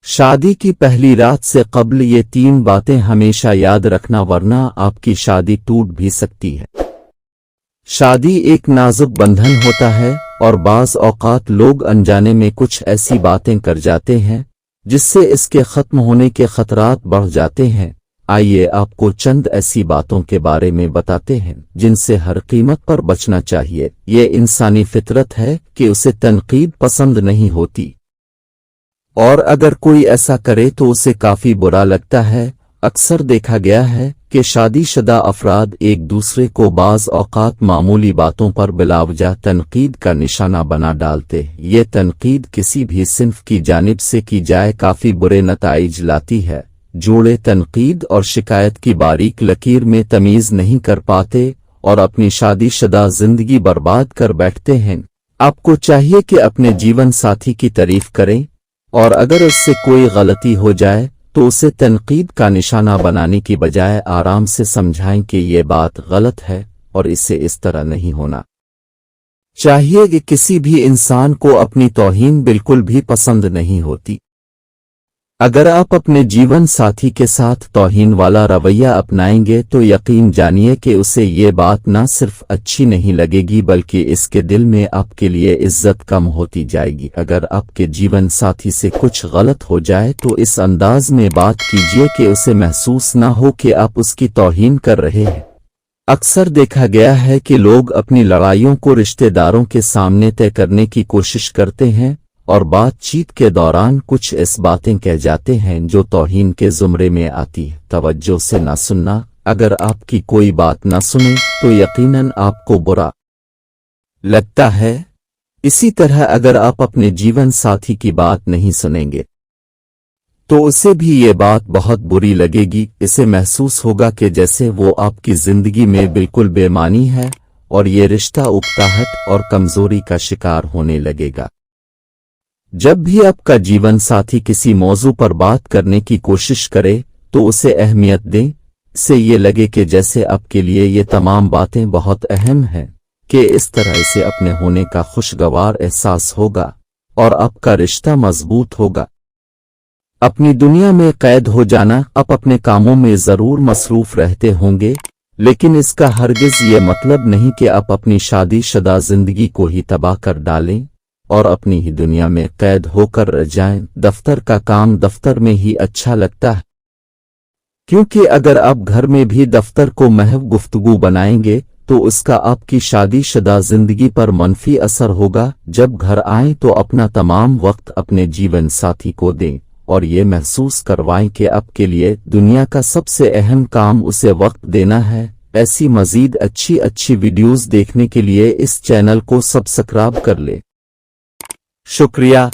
शादी की पहली रात से कब्ल ये 3 बातें हमेशा याद रखना वरना आपकी शादी टूट भी सकती है। शादी एक नाजुक बंधन होता है और बाज़ औक़ात लोग अनजाने में कुछ ऐसी बातें कर जाते हैं जिससे इसके ख़त्म होने के ख़तरात बढ़ जाते हैं। आइए आपको चंद ऐसी बातों के बारे में बताते हैं जिनसे हर कीमत पर बचना चाहिए। ये इंसानी फितरत है कि उसे तनकीद पसंद नहीं होती और अगर कोई ऐसा करे तो उसे काफी बुरा लगता है। अक्सर देखा गया है कि शादीशुदा अफराद एक दूसरे को बाज़ औक़ात मामूली बातों पर बिलावजा तनकीद का निशाना बना डालते हैं। ये तनकीद किसी भी सिन्फ की जानिब से की जाए काफी बुरे नताइज लाती है। जोड़े तनकीद और शिकायत की बारीक लकीर में तमीज़ नहीं कर पाते और अपनी शादीशुदा जिंदगी बर्बाद कर बैठते हैं। आपको चाहिए कि अपने जीवन साथी की तारीफ करें और अगर उससे कोई गलती हो जाए तो उसे तनकीद का निशाना बनाने की बजाय आराम से समझाएं कि ये बात गलत है और इसे इस तरह नहीं होना चाहिए। कि किसी भी इंसान को अपनी तौहीन बिल्कुल भी पसंद नहीं होती। अगर आप अपने जीवन साथी के साथ तौहीन वाला रवैया अपनाएंगे तो यकीन जानिए कि उसे ये बात न सिर्फ अच्छी नहीं लगेगी बल्कि इसके दिल में आपके लिए इज्जत कम होती जाएगी। अगर आपके जीवन साथी से कुछ गलत हो जाए तो इस अंदाज में बात कीजिए कि उसे महसूस न हो कि आप उसकी तौहीन कर रहे हैं। अक्सर देखा गया है कि लोग अपनी लड़ाइयों को रिश्तेदारों के सामने तय करने की कोशिश करते हैं और बातचीत के दौरान कुछ ऐसी बातें कह जाते हैं जो तौहीन के ज़ुमरे में आती है। तवज्जो से ना सुनना। अगर आपकी कोई बात ना सुने तो यकीनन आपको बुरा लगता है। इसी तरह अगर आप अपने जीवन साथी की बात नहीं सुनेंगे तो उसे भी ये बात बहुत बुरी लगेगी। इसे महसूस होगा कि जैसे वो आपकी जिंदगी में बिल्कुल बेमानी है और ये रिश्ता उकताहट और कमजोरी का शिकार होने लगेगा। जब भी आपका जीवन साथी किसी मौजू पर बात करने की कोशिश करे तो उसे अहमियत दें। इससे ये लगे कि जैसे आपके लिए ये तमाम बातें बहुत अहम हैं कि इस तरह इसे अपने होने का खुशगवार एहसास होगा और आपका रिश्ता मजबूत होगा। अपनी दुनिया में कैद हो जाना। आप अपने कामों में जरूर मसरूफ रहते होंगे लेकिन इसका हरगिज ये मतलब नहीं कि आप अपनी शादीशुदा जिंदगी को ही तबाह कर डालें और अपनी ही दुनिया में कैद होकर रह जाएं। दफ्तर का काम दफ्तर में ही अच्छा लगता है क्योंकि अगर आप घर में भी दफ्तर को महव गुफ्तगू बनाएंगे तो उसका आपकी शादीशुदा जिंदगी पर मनफी असर होगा। जब घर आएं तो अपना तमाम वक्त अपने जीवन साथी को दें और ये महसूस करवाएं कि आपके लिए दुनिया का सबसे अहम काम उसे वक्त देना है। ऐसी मजीद अच्छी वीडियोस देखने के लिए इस चैनल को सब्सक्राइब कर ले। शुक्रिया।